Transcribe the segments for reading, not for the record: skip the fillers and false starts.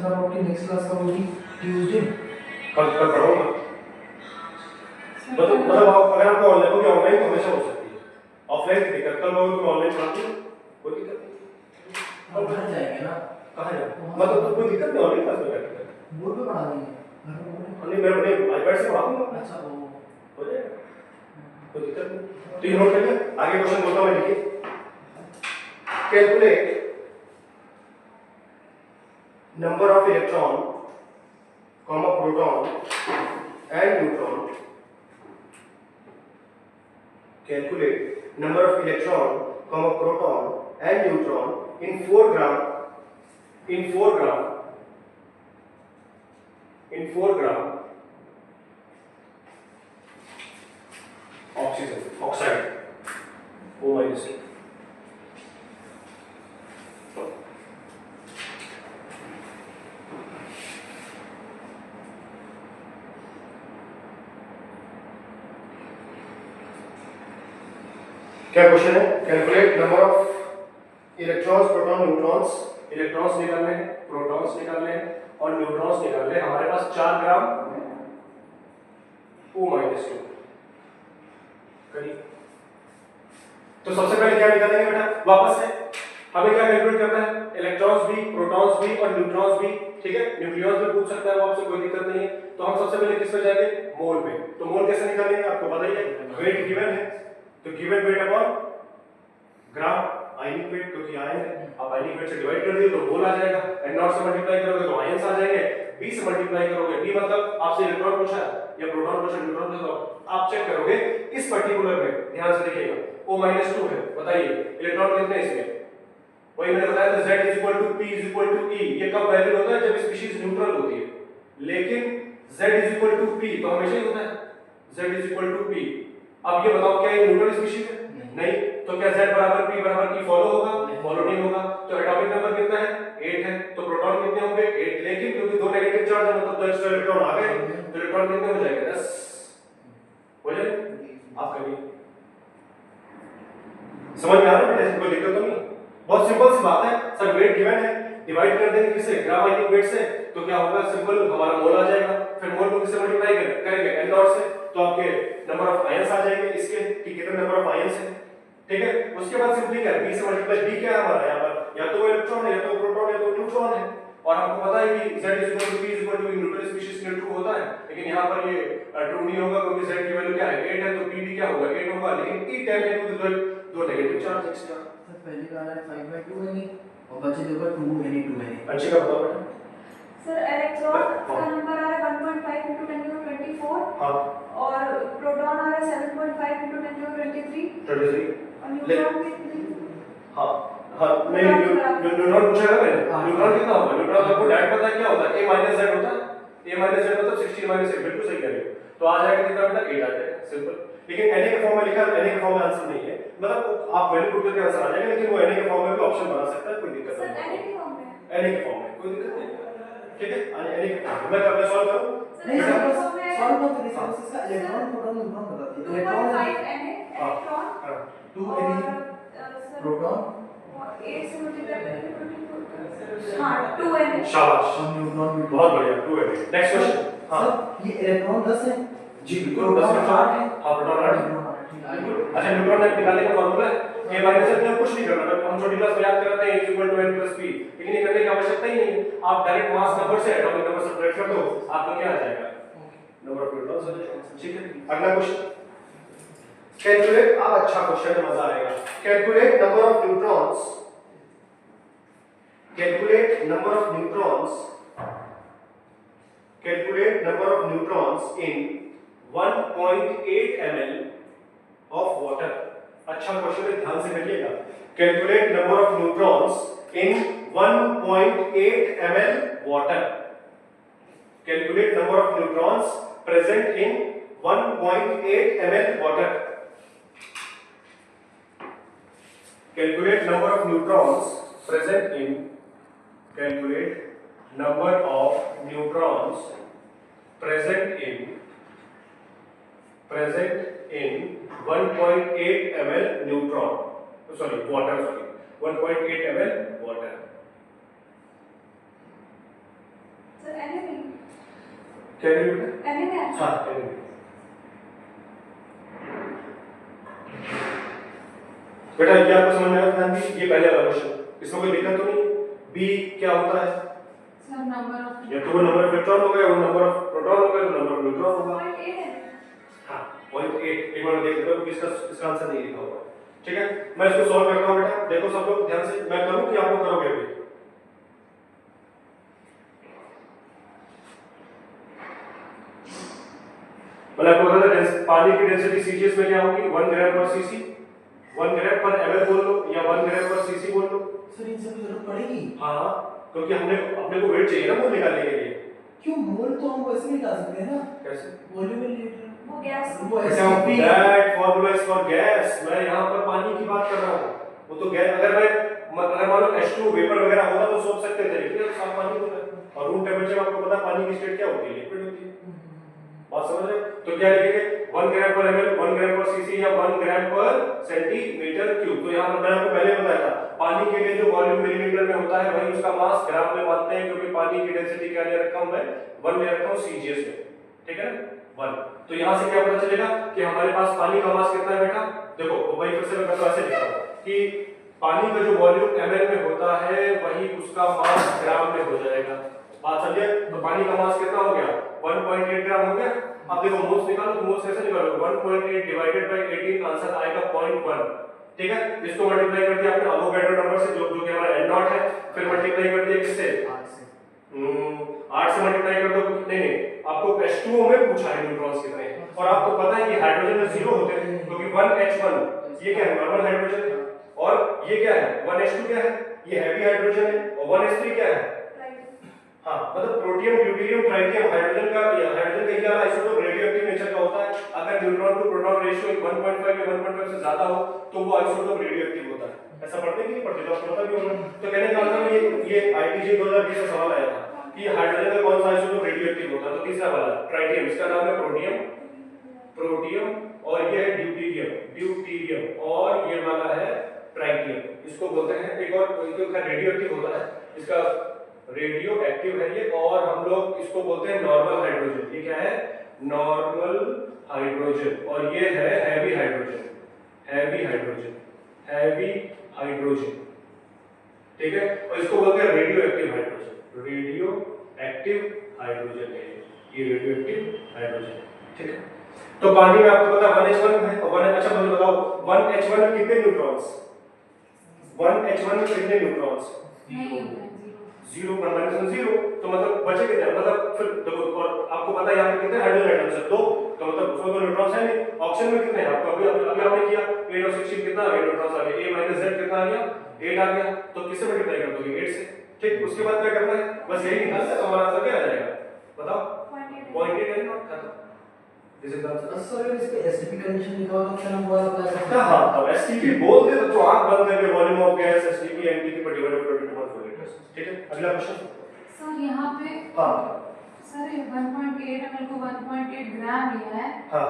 Sir आपकी next class कब होगी? ट्यूसडे। कल पढ़ोगे? मतलब आप अगर आपको ऑनलाइन हो गया, ऑनलाइन तो हमेशा हो सकती है, ऑफलाइन की दिक्कत। कल लोगों को ऑनलाइन पढ़ाती है, कोई दिक्कत नहीं। अब घर जाएंगे ना? कहाँ जाओ? मतलब तो कोई दिक्कत नहीं, ऑनलाइन क्लास में बैठे बोर्ड पे पढ़ा देंगे घर पे बोर्ड? नहीं, मैं अपने आईपैड से पढ़ा दूंगा। अच्छा वो हो जाएगा, कोई दिक्कत नहीं। तो ये नोट करिए, आगे क्वेश्चन बोलता हूँ, लिखिए। Calculate number of electron, proton and neutron. Calculate number of electron, proton and neutron in 4 gram oxide O minus 2. क्या क्वेश्चन है? Calculate number of electrons, proton, neutrons. Electrons निकालने हैं, प्रोटॉन्स निकालने हैं और न्यूट्रॉन्स निकालने हैं। हमारे पास 4 ग्राम O minus 2। करिए। तो सबसे पहले क्या निकालेंगे बेटा? वापस से हमें क्या कैलकुलेट करना है? इलेक्ट्रॉन्स भी, प्रोटॉन्स भी और न्यूट्रॉन्स भी, ठीक है। न्यूक्लियॉन्स भी पूछ सकता है वो आपसे, कोई दिक्कत नहीं है। तो हम सबसे पहले किस पे जाएंगे? मोल पे। तो मोल कैसे निकालेंगे आपको पता ही है, वेट गिवन है तो गिवन वेट अपॉन ग्राम आयनिक वेट, क्योंकि आयन है। आप आयनिक वेट से डिवाइड कर दिए तो मोल आ जाएगा। एन नॉट से मल्टीप्लाई करोगे तो आयंस आ जाएंगे। बी से मल्टीप्लाई करोगे, बी मतलब आपसे इलेक्ट्रॉन पूछा या प्रोटॉन पूछा, न्यूट्रॉन पूछा, आप चेक करोगे इस पर्टिकुलर में। ध्यान से देखिएगा, O-2 है, बताइए इलेक्ट्रॉन कितने इसमें? वही मैंने बताया था, Z = P = E। ये कब वैलिड होता है? जब स्पीशीज न्यूट्रल होती है। लेकिन Z = P तो हमेशा ही होता है, Z = P। अब ये बताओ क्या ये न्यूट्रल स्पीशीज है? नहीं। तो क्या Z = P = E फॉलो होगा? फॉलो नहीं होगा। तो एटॉमिक नंबर कितना है? 8 है। तो प्रोटॉन कितने होंगे? 8। लेकिन क्योंकि दो नेगेटिव चार्ज है, मतलब 10 इलेक्ट्रॉन आ गए, तो इलेक्ट्रॉन कितने हो जाएंगे? 10 हो जाए। आप करिए, समझ में आ रहा है बेटा? कोई दिक्कत तो नहीं? बहुत सिंपल सी बात है सर। वेट गिवन है, डिवाइड कर देंगे किससे? ग्राम आयनिक वेट से। तो क्या होगा? सिंपल हमारा मोल आ जाएगा। फिर मोल को किससे मल्टीप्लाई करेंगे? एन नॉट से। तो आपके नंबर ऑफ आयंस आ जाएंगे इसके, कि कितने नंबर ऑफ आयंस है, ठीक है। उसके बाद सिंपली क्या है? बी से मल्टीप्लाई। बी क्या है हमारा यहाँ पर? या तो इलेक्ट्रॉन है, या तो प्रोटॉन, या तो न्यूट्रॉन है। और हमको पता है कि Z = P = E neutral species के लिए ट्रू होता है। लेकिन यहाँ पर ये ट्रू नहीं होगा, क्योंकि Z की वैल्यू क्या है? 8 है। तो P भी क्या होगा? 8 होगा। लेकिन E 10 है, क्योंकि दो नेगेटिव चार्ज एक्स्ट्रा। सर पहले का है 5/2 है नहीं, और बचे देखो 2 है नहीं, 2 है नहीं। अच्छी का बताओ बेटा। सर इलेक्ट्रॉन का नंबर आ रहा है 1.5 × 10⁻24। हां। और प्रोटॉन आ रहा है 7.5 × 10⁻23। 33। और न्यूट्रॉन कितने? हां हां, नहीं न्यूट्रॉन पूछा है मैंने। न्यूट्रॉन कितना होगा? न्यूट्रॉन आपको डायरेक्ट पता है क्या होता है? A - Z होता है। A - Z मतलब 16 - 8। बिल्कुल सही कह रहे हो। तो आ जाएगा कितना बेटा? 8 आ जाएगा, सिंपल। लेकिन Na के फॉर्म में लिखा है, Na के फॉर्म में आंसर नहीं है, मतलब आप वैल्यू पुट करके आंसर आ जाएगा। लेकिन वो Na के फॉर्म में भी ऑप्शन बना सकता है, कोई दिक्कत नहीं। सर Na के फॉर्म में? Na के फॉर्म में कोई दिक्कत नहीं, ठीक है। Na के फॉर्म में मैं कब सॉल्व करूं? नहीं सर सॉल्व मत करिए सर, इसका इलेक्ट्रॉन प्रोटॉन न्यूट्रॉन बता दीजिए। Electron 2.5 Na electron 2 Na proton 8 से मल्टीप्लाई करके हां 2 Na। शाबाश, और न्यूट्रॉन भी बहुत बढ़िया, 2 है। Next question. हां सर ये इलेक्ट्रॉन 10 है जी, बिल्कुल 10 में 8 है। हां, प्रोटॉन 8 है। अच्छा, न्यूट्रॉन निकालने का फार्मूला है A - Z में कुछ नहीं करना। हम छोटी क्लास में याद कराते हैं A = N + P, लेकिन ये करने की आवश्यकता ही नहीं है। आप डायरेक्ट मास नंबर से एटॉमिक नंबर सब्ट्रैक्ट कर दो, आपका क्या आ जाएगा? नंबर ऑफ प्रोटॉन्स आ जाएगा, ठीक है। अगला क्वेश्चन, कैलकुलेट। अब अच्छा क्वेश्चन है, मजा आएगा। Calculate number of neutrons, calculate number of neutrons, calculate number of neutrons in 1.8 ml of water. अच्छा क्वेश्चन है, ध्यान से करिएगा। Calculate number of neutrons in 1.8 ml water. Calculate number of neutrons present in 1.8 ml water. Calculate number of neutrons present in, calculate number of neutrons present in 1.8 ml neutron, sorry water, sorry 1.8 ml water। N में क्या करेंगे बेटा? N में हाँ N. बेटा ये आपको समझ में आया ध्यान दी, ये पहले वाला क्वेश्चन, इसमें कोई दिक्कत तो नहीं? बी क्या होता है? सर नंबर ऑफ, या तो वो नंबर ऑफ इलेक्ट्रॉन हो गया, वो नंबर ऑफ प्रोटॉन हो गया, तो नंबर ऑफ न्यूट्रॉन होगा। 0.8 है। हाँ 0.8, एक बार देख लेते हो इसका आंसर नहीं लिखा हुआ है। ठीक है, मैं इसको सॉल्व करता हूं बेटा, देखो सब लोग ध्यान से, मैं करूं कि आप लोग करोगे अभी? मैंने आपको बताया था पानी की डेंसिटी सीजीएस में क्या होगी? 1 ग्राम पर सीसी, 1 ग्राम पर एमएल बोल लो या 1 ग्राम पर सीसी बोल लो। सर इन सब की जरूरत पड़ेगी? हाँ क्योंकि हमने अपने को वेट चाहिए ना मोल निकालने के लिए। क्यों मोल तो हम वैसे निकाल सकते हैं ना, कैसे? वॉल्यूम इन लीटर, वो गैस, वो STP, that formula is for gas. मैं यहां पर पानी की बात कर रहा हूं, वो तो गैस, अगर मान लो H2 वेपर वगैरह होता तो सोच सकते थे, लेकिन साफ पानी होता है और रूम टेंपरेचर आपको पता है पानी की स्टेट क्या होती है? लिक्विड होती है। बात समझ रहे हो? तो क्या लिखेंगे? 1 ग्राम पर ml, 1 ग्राम पर सीसी या 1 ग्राम पर सेंटीमीटर क्यूब। तो यहाँ पर मैंने आपको पहले बताया था पानी के लिए जो वॉल्यूम मिलीलीटर में होता है वही उसका मास ग्राम में मानते हैं, क्योंकि पानी की डेंसिटी क्या ले रखा हूं मैं? 1 ले रखा हूं सीजीएस में। ठीक है ना 1। तो यहाँ से क्या पता चलेगा कि हमारे पास पानी का मास कितना है बेटा? देखो वही फिर से मैं ऐसे लिखता हूं कि पानी का जो वॉल्यूम ml में होता है वही उसका मास ग्राम में हो जाएगा। बात समझे? तो पानी का मास कितना हो गया? 1.8 ग्राम हो गया। अब देखो मोल्स निकालो, तो मोल्स कैसे निकालोगे? 1.8 डिवाइडेड बाय 18, आंसर आएगा 0.1। ठीक है, इसको मल्टीप्लाई कर दिया आपने अवोगाड्रो नंबर से, जो कि हमारा n नॉट है, फिर मल्टीप्लाई कर दिया किससे? 8 से मल्टीप्लाई कर दो। नहीं आपको H2O में पूछा है न्यूट्रॉन्स कितने हैं, और आपको पता है कि हाइड्रोजन में 0 होते हैं, क्योंकि 1H1 ये क्या है? नॉर्मल हाइड्रोजन है, और ये क्या है? 1H2 क्या है? ये हैवी हाइड्रोजन है, और 1H3 क्या है? हाँ मतलब प्रोटियम, ड्यूटेरियम, ट्राइटियम हाइड्रोजन का ही आइसोटोप रेडियोएक्टिव नेचर का होता है। अगर न्यूट्रॉन टू प्रोटॉन रेशियो 1.5 या 1.5 से ज्यादा हो तो वो आइसोटोप रेडियोएक्टिव होता है। ऐसा पढ़ते कि नहीं पढ़ते? तो आपको पता भी होगा। तो कहने का मतलब ये आईटीजे 2020 से सवाल आया था कि हाइड्रोजन का कौन सा आइसोटोप रेडियोएक्टिव होता है? तो तीसरा वाला ट्राइटियम, इसका नाम है प्रोटियम, और ये है ड्यूटेरियम, और ये वाला है ट्राइटियम। इसको बोलते हैं, एक और रेडियोएक्टिव होता है, इसका रेडियो एक्टिव है ये, और हम लोग इसको बोलते हैं नॉर्मल हाइड्रोजन। ये क्या है? नॉर्मल हाइड्रोजन, और ये है हैवी हाइड्रोजन। ठीक है, और इसको बोलते हैं रेडियो एक्टिव हाइड्रोजन। है ये रेडियो एक्टिव हाइड्रोजन। ठीक है, तो पानी में आपको पता 1H1 है, और 1, अच्छा मुझे बताओ 1H1 में कितने न्यूट्रॉन्स? 1H1 में कितने न्यूट्रॉन्स? 0 तो मतलब बचे कितने? मतलब फिर देखो, और आपको पता है यहाँ पे कितने हाइड्रोजन एटम्स है? 2, तो मतलब उसमें तो न्यूट्रॉन्स है नहीं। ऑक्सीजन में कितने हैं? आपको अभी आपने किया 8 और 16 कितना आ गया? न्यूट्रॉन्स आ गया। A - Z कितना आ गया? 8 आ गया। तो किससे मल्टीप्लाई कर दोगे? 8 से। ठीक, उसके बाद क्या करना है? बस यही निकालना है, तो हमारा आंसर क्या आ जाएगा? बताओ। 0.8 है ना? खत्म। This is the answer. Sir इस पे एसटीपी कंडीशन लिखा होगा तो हम वो अप्लाई कर सकते हैं। हां तब एसटीपी बोल दे तो आंख बंद करके volume of gas STP NTP पर डिवाइडेड बाय 21 लीटर्स। ठीक है, अगला क्वेश्चन। सर यहाँ पे हां सर 1.8 ml को 1.8 ग्राम लिया है। हां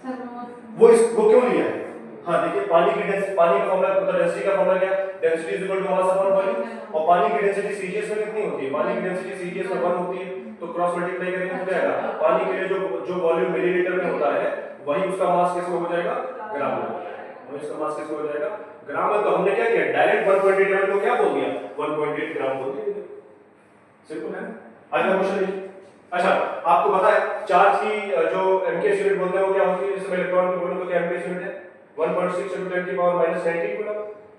सर वो क्यों लिया है? हां देखिए, पानी का फॉर्मूला, मतलब डेंसिटी का फॉर्मूला क्या है? Density is equal to mass upon volume, और पानी की डेंसिटी सीजीएस में कितनी होती है? पानी की डेंसिटी सीजीएस में 1 होती है, तो क्रॉस मल्टीप्लाई करेंगे तो क्या आएगा? पानी के लिए जो वॉल्यूम मिलीलीटर में होता है वही उसका मास किसमें हो जाएगा? ग्राम में। वही उसका मास किसमें हो जाएगा? ग्राम में। तो हमने क्या किया? डायरेक्ट 1.8 ml को क्या बोल दिया? 1.8 ग्राम बोल दिया। सिंपल है। अगला क्वेश्चन लीजिए। अच्छा, आपको पता है चार्ज की जो एमकेएस यूनिट बोलते हैं वो क्या होती है? जैसे मैं इलेक्ट्रॉन की बोलूं तो क्या एमकेएस यूनिट है? 1.6 × 10⁻⁻19 कूलम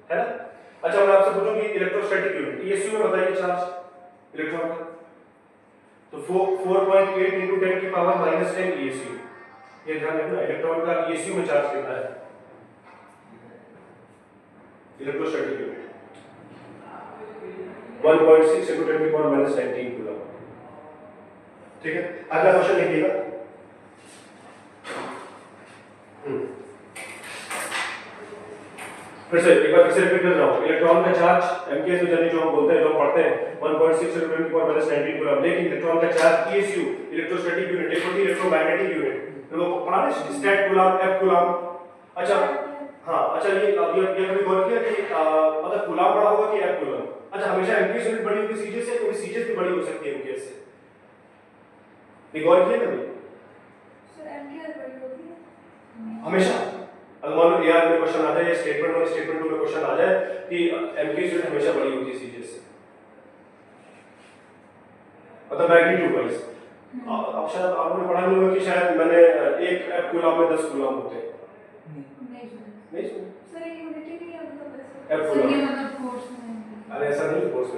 है ना? अच्छा, मैं आपसे पूछूं कि इलेक्ट्रोस्टैटिक यूनिट ईएसयू में बताइए चार्ज इलेक्ट्रॉन का। तो 4.8 × 10⁻⁻10 ईएसयू। ये ध्यान रखना, इलेक्ट्रॉन का ईएसयू में चार्ज कितना है? Electrostatic unit 1.6 × 10⁻⁻19 coulomb. ठीक है, अगला क्वेश्चन लिखिएगा। फिर से रिपीट कर रहा हूं। इलेक्ट्रॉन का चार्ज एमकेएस में जल्दी जो हम बोलते हैं, जो हम पढ़ते हैं 1.6 × 10⁻⁻19 कूलम, लेकिन इलेक्ट्रॉन का चार्ज ईएसयू इलेक्ट्रोस्टैटिक यूनिट, एक होती है इलेक्ट्रोमैग्नेटिक यूनिट, तो वो पढ़ा ना स्टैट कूलम, एफ कूलम। अच्छा हां, अच्छा ये कभी गौर किया कि मतलब कूलम बड़ा होगा कि एफ कूलम? अच्छा, हमेशा एमकेएस यूनिट बड़ी होगी सीजीएस से, क्योंकि सीजीएस भी बड़ी हो सकती है एमकेएस से। एक और किया कभी सर एमटीआर बड़ी होती है हमेशा। अगर मान लो एआर में क्वेश्चन आ जाए या स्टेटमेंट 1 स्टेटमेंट 2 में क्वेश्चन आ जाए कि एमके यूनिट हमेशा बड़ी होती है सीजीएस से, मतलब मैग्नीट्यूड वाइज। अब शायद आपने पढ़ा नहीं होगा कि शायद मैंने एक एफ कूलम में 10 कूलम होते हैं। नहीं सुना सर ये यूनिटी नहीं है मतलब एफ सर ये कूलम। मतलब कोर्स में अरे ऐसा नहीं, कोर्स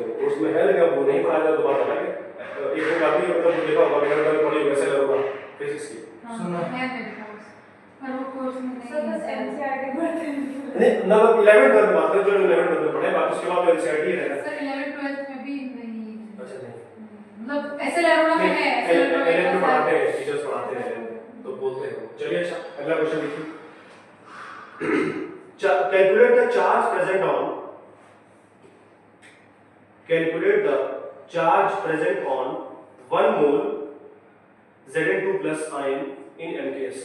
में है लेकिन वो नहीं पढ़ा जाए तो बात अलग है। एक बुक आती है, मतलब देखा होगा मैंने कल पढ़ी वैसे लगेगा फिजिक्स की। सुना है मेरे पास पर वो कोर्स में नहीं सर बस एनसीईआरटी पढ़ते हैं नहीं ना, 11th में बात करें जो 11th में पढ़े, बाकी उसके बाद एनसीईआरटी रहेगा। सर 11th 12th में भी नहीं अच्छा नहीं, मतलब ऐसे लेवल में है ऐसे एलएम में पढ़ाते हैं, टीचर्स पढ़ाते हैं तो बोलते हैं। चलिए अच्छा अगला क्वेश्चन देखिए। Calculate the charge present on one mole Zn2 plus ion in MKS.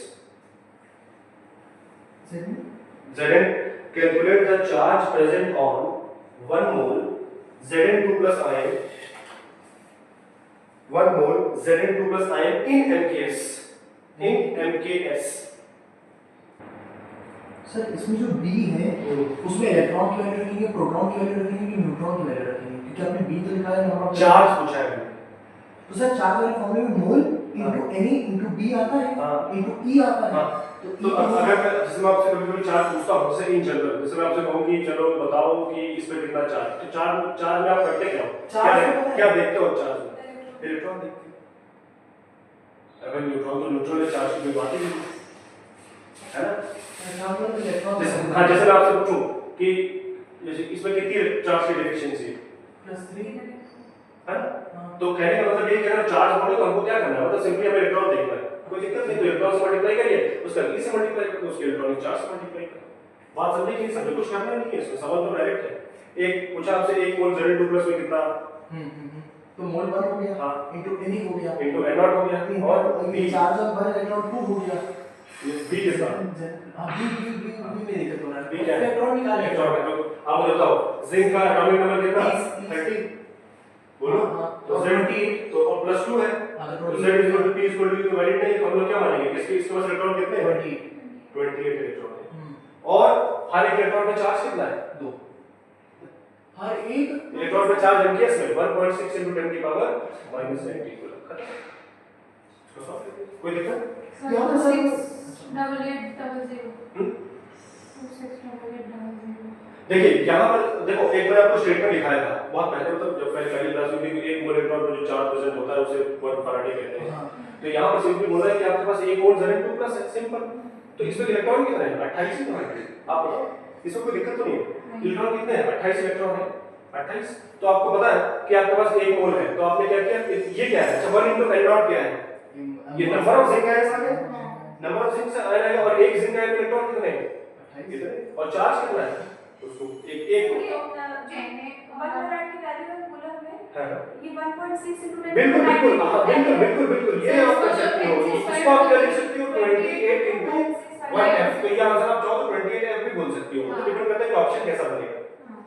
Calculate the charge present on 1 mole Zn2 plus ion, 1 mole Zn2 plus ion in MKS. Sir इसमें जो B है उसमें इलेक्ट्रॉन की value रखेंगे, proton की value रखेंगे कि neutron की वैल्यू रखेंगे? क्योंकि आपने B तो लिखा है नंबर ऑफ चार्ज पूछा है मैंने। तो सर चार्ज वाले फॉर्मूले में मोल इनटू N इनटू B आता है इनटू E आता है। तो अगर मैं जैसे मैं आपसे कभी चार्ज पूछता हूँ जैसे इन जनरल, जैसे मैं आपसे कहूँ कि चलो बताओ कि इसमें कितना चार्ज, तो चार्ज में आप करते क्या हो? क्या देखते हो चार्ज में? इलेक्ट्रॉन देखते हो। अगर न्यूट्रॉन तो न्यूट्रॉन चार्ज की कोई बात ही नहीं है ना। हाँ जैसे मैं आपसे पूछूं कि जैसे इसमें कितनी चार्ज की डेफिशिएंसी है? +3 है ना। तो कहने का मतलब ये कि अगर चार्ज बोले तो हमको क्या करना है, मतलब सिंपली हमें इलेक्ट्रॉन देखना है, कोई दिक्कत नहीं। तो इलेक्ट्रॉन से मल्टीप्लाई करिए, उसका ई से मल्टीप्लाई करिए, उसके इलेक्ट्रॉनिक चार्ज से मल्टीप्लाई करिए। बात समझे कि समझे, कुछ करना नहीं है इसमें, सवाल तो डायरेक्ट है। एक पूछा आपसे 1 मोल Zn2 प्लस में कितना, तो मोल 1 हो गया हां इनटू N हो गया इनटू N0 हो गया और ये चार्ज ऑफ 1 इलेक्ट्रॉन 2 हो गया। बी कितना? बी में दिक्कत हो रहा है। बी क्या है? इलेक्ट्रॉन निकाल इलेक्ट्रॉन है। तो आप मुझे बताओ जिंक का एटॉमिक नंबर कितना? 30 बोलो। तो Z28 तो और +2 है, तो Z = P = वैलिड नहीं है, तो हम लोग क्या मानेंगे इसके पास इलेक्ट्रॉन कितने हैं? 28 इलेक्ट्रॉन है। और हर एक इलेक्ट्रॉन का चार्ज कितना है? 2। हर एक इलेक्ट्रॉन का चार्ज MKS में 1.6 × 10⁻⁻90 कूलम। कोई दिक्कत? यहाँ पे सर 68800 देखिए यहाँ पर देखो एक बार आपको स्टेटमेंट लिखाया था बहुत पहले, मतलब जब पहली क्लास में भी 1 मोल इलेक्ट्रॉन पर जो चार्ज प्रेजेंट होता है उसे 1 फैराडे कहते हैं। तो यहाँ पर सिंपली बोल रहा है कि आपके पास 1 मोल Zn2 प्लस है, सिंपल। तो इसमें इलेक्ट्रॉन कितने हैं? 28 ही तो है। आप बताओ इसमें कोई दिक्कत तो नहीं है? इलेक्ट्रॉन कितने हैं? 28 इलेक्ट्रॉन है। 28 तो आपको पता है कि आपके पास 1 मोल है, तो आपने क्या किया, ये क्या है? अच्छा 1 × N0 क्या है? ये नंबर ऑफ जिंक आयंस आ गए, नंबर ऑफ जिंक से आयन आएगा और एक जिंक आयन इलेक्ट्रॉन कितने हैं? 28 और चार्ज कितना है? उसको एक बिल्कुल ये आप कर सकते हो। इसको आप क्या लिख सकते हो? 28 × 1f। तो ये आंसर आप चाहो तो 28f भी बोल सकती हो, तो डिपेंड करता है कि ऑप्शन कैसा बनेगा,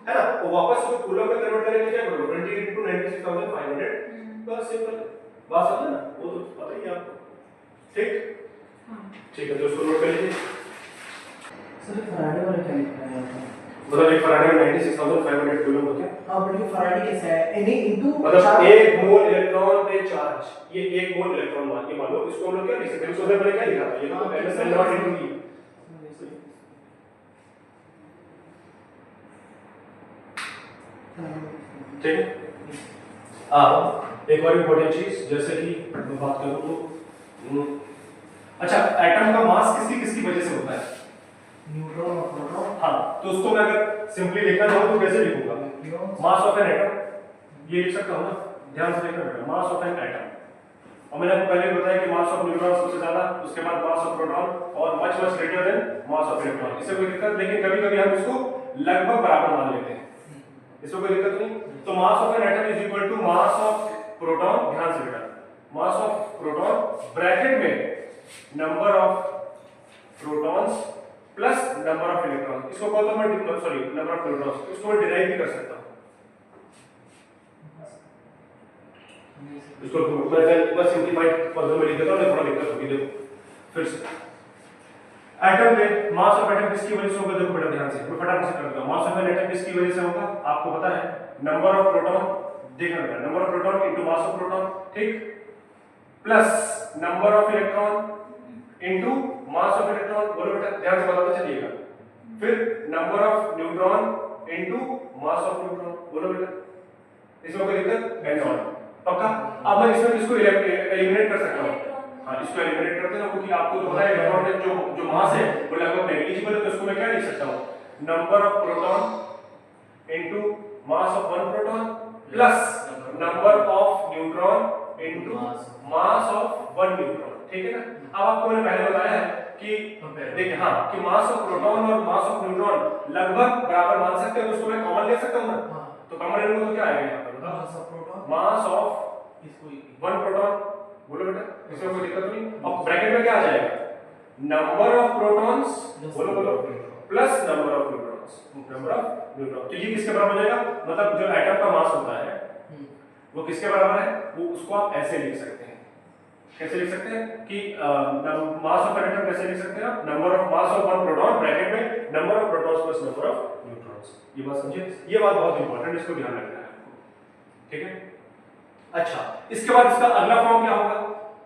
है ना। तो वापस उसको कूलम में कन्वर्ट करने के लिए क्या करोगे? 28 × 96500 बस सिंपल बात समझ ना, वो तो पता ही है आपको। ठीक है, तो उसको नोट कर लीजिए। सर फैराडे वाला क्या लिखना है आपको? मतलब एक फैराडे में 96500 कूलम होते हैं। हां बट ये फैराडे कैसे है? Na इनटू मतलब 1 मोल इलेक्ट्रॉन पे चार्ज, ये 1 मोल इलेक्ट्रॉन मान के मान लो, इसको हम लोग क्या लिख सकते हैं? उससे पहले क्या लिखा था? ये तो NS N0 × E। ठीक है। एक और इंपॉर्टेंट चीज जैसे कि मैं बात करूं तो अच्छा एटम का मास किसकी वजह से होता है? न्यूट्रॉन और प्रोटॉन। हाँ, तो उसको मैं अगर सिंपली लिखना चाहूं तो कैसे लिखूंगा? मास ऑफ एन एटम, ये लिख सकता हूं ना, ध्यान से देखना बेटा, मास ऑफ एन एटम। और मैंने आपको पहले बताया कि मास ऑफ न्यूट्रॉन सबसे ज्यादा, उसके बाद मास ऑफ प्रोटॉन और much greater then mass of electron. इससे कोई दिक्कत, लेकिन कभी-कभी हम इसको लगभग बराबर मान लेते हैं, इसमें कोई दिक्कत नहीं। तो mass of an atom is equal to mass of proton, ध्यान से बेटा, मास ऑफ प्रोटॉन ब्रैकेट में number of protons plus number of electron. इसको कॉल तो मैं सॉरी नंबर ऑफ न्यूट्रॉन्स, इसको मैं डिराइव भी कर सकता हूं। इसको मैं बस सिंपलीफाइड फॉर्मूला में लिख देता हूं, थोड़ा दिक्कत होगी। देखो फिर से एटम में मास ऑफ एटम किसकी वजह से होगा, देखो बेटा ध्यान से, मैं फटाफट से कर देता हूं। मास ऑफ एन एटम किसकी वजह से होगा, आपको पता है, नंबर ऑफ प्रोटॉन, देखना बेटा, number of proton into mass of proton, ठीक, plus number of electron into mass of electron. बोलो बेटा, ध्यान से बताते चलिएगा। फिर number of neutron into mass of neutron. बोलो बेटा, इसमें कोई दिक्कत है? नॉट पक्का। अब मैं इसमें किसको एलिमिनेट कर सकता हूं? हाँ, इसको एलिमिनेट करते हैं, क्योंकि आपको तो पता है इलेक्ट्रॉन का जो मास है वो लगभग नेग्लिजिबल है, तो इसको मैं क्या लिख सकता हूं, number of proton into mass of one proton plus number of neutron into mass of one neutron. ठीक है ना। अब आपको मैंने पहले बताया है कि देखिए, हाँ, कि मास ऑफ प्रोटॉन और मास ऑफ न्यूट्रॉन लगभग बराबर मान सकते हैं, तो उसको मैं कॉमन ले सकता हूं ना। तो कॉमन लेने को तो क्या आएगा यहां पर, बताओ, मास ऑफ वन प्रोटॉन। बोलो बेटा, इसमें कोई दिक्कत नहीं। अब ब्रैकेट में क्या आ जाएगा, नंबर ऑफ प्रोटॉन्स, बोलो बोलो, plus number of neutrons, number of neutron. तो ये किसके बराबर हो जाएगा, मतलब जो एटम का मास होता है वो किसके बराबर है, वो उसको आप ऐसे लिख सकते हैं। कैसे लिख सकते हैं कि मास ऑफ एटम कैसे लिख सकते हैं आप, number of mass of one proton bracket में number of protons plus number of neutrons. ये बात समझिए, ये बात बहुत इंपॉर्टेंट है, इसको ध्यान रखना है आपको। ठीक है। अच्छा, इसके बाद इसका अगला फॉर्म क्या होगा,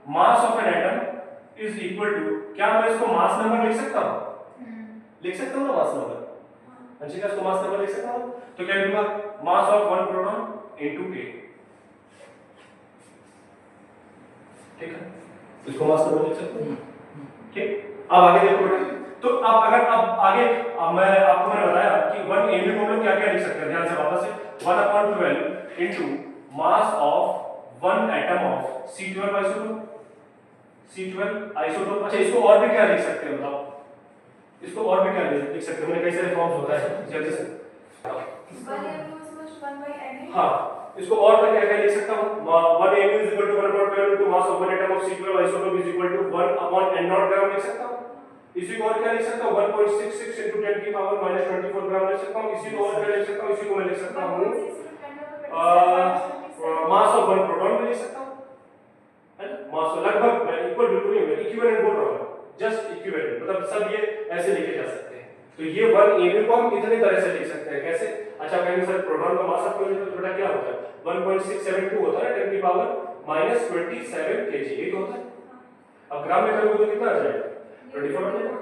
mass of an atom is equal to, क्या मैं इसको मास नंबर लिख सकता हूं? लिख सकता हूं ना मास नंबर, अंशिका इसको मास नंबर लिख सकता हूं। तो क्या लिखूंगा, mass of one proton into A. ठीक है, इसको मास नंबर लिख सकते हैं। ठीक, अब आगे देखो बेटा, तो अब अगर अब आगे मैं आपको मैंने बताया कि 1 ए में हम लोग क्या क्या लिख सकते हैं, ध्यान से वापस से, 1/12 into mass of one atom of C12 isotope, C12 isotope. अच्छा, इसको और भी क्या लिख सकते हैं, बताओ, इसको और भी क्या लिख सकते हैं, मैंने कई सारे फॉर्म्स होता है जल्दी से। हाँ, इसको और मैं क्या क्या लिख सकता हूं, 1 AU is equal to 1/12 into mass of one atom of C12 isotope is equal to 1/n0 ग्राम लिख सकता हूं। इसी को और क्या लिख सकता हूं, 1.66 into 10 की पावर -24 ग्राम लिख सकता हूं। इसी को और क्या लिख सकता हूं, इसी को मैं लिख सकता हूं मास ऑफ वन प्रोटॉन में लिख सकता हूं, है ना। मास लगभग मैं इक्वल बिल्कुल नहीं, मैं इक्विवेलेंट बोल रहा हूं, जस्ट इक्विवेलेंट, मतलब सब ये ऐसे लिखे जा सकते हैं। तो ये 1 AU को हम इतने तरह से लिख सकते हैं, कैसे। अच्छा, कहेंगे सर प्रोटॉन का मास ऑफ बेटा क्या होता है, 1.672 होता है 10 की पावर -27 kg, ये तो होता है। अब ग्राम में करोगे तो कितना आ जाएगा, 24 आ जाएगा।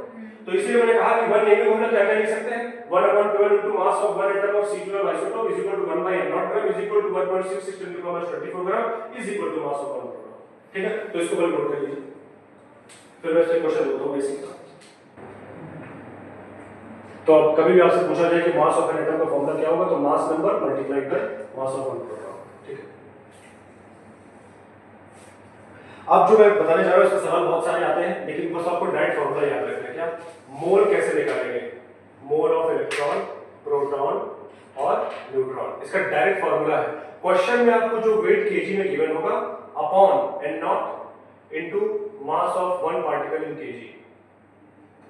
तो इसलिए मैंने कहा कि 1 AU हम लोग क्या क्या लिख सकते हैं, 1/12 into mass of one atom of C12 isotope is equal to 1/n0 gram is equal to 1.66 10 की power 24 gram is equal to mass of one proton। ठीक है, तो इसको बल नोट कर लीजिए। फिर मैं इससे क्वेश्चन बोलता हूं बेसिक का। तो अब कभी भी आपसे पूछा जाए कि मास ऑफ एन एटम का फॉर्मूला क्या होगा, तो mass number multiplied by mass of one proton. ठीक है। अब जो मैं बताने जा रहा हूं इसका सवाल बहुत सारे आते हैं, लेकिन बस आपको डायरेक्ट फॉर्मूला याद रखना है। क्या, मोल कैसे निकालेंगे, मोल ऑफ इलेक्ट्रॉन, प्रोटॉन और न्यूट्रॉन, इसका डायरेक्ट फॉर्मूला है। क्वेश्चन में आपको जो वेट केजी में गिवन होगा upon n0 into mass of one particle in KG,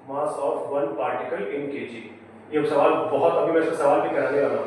mass of one particle in KG. ये सवाल बहुत, अभी मैं इसका सवाल भी कराने वाला हूं।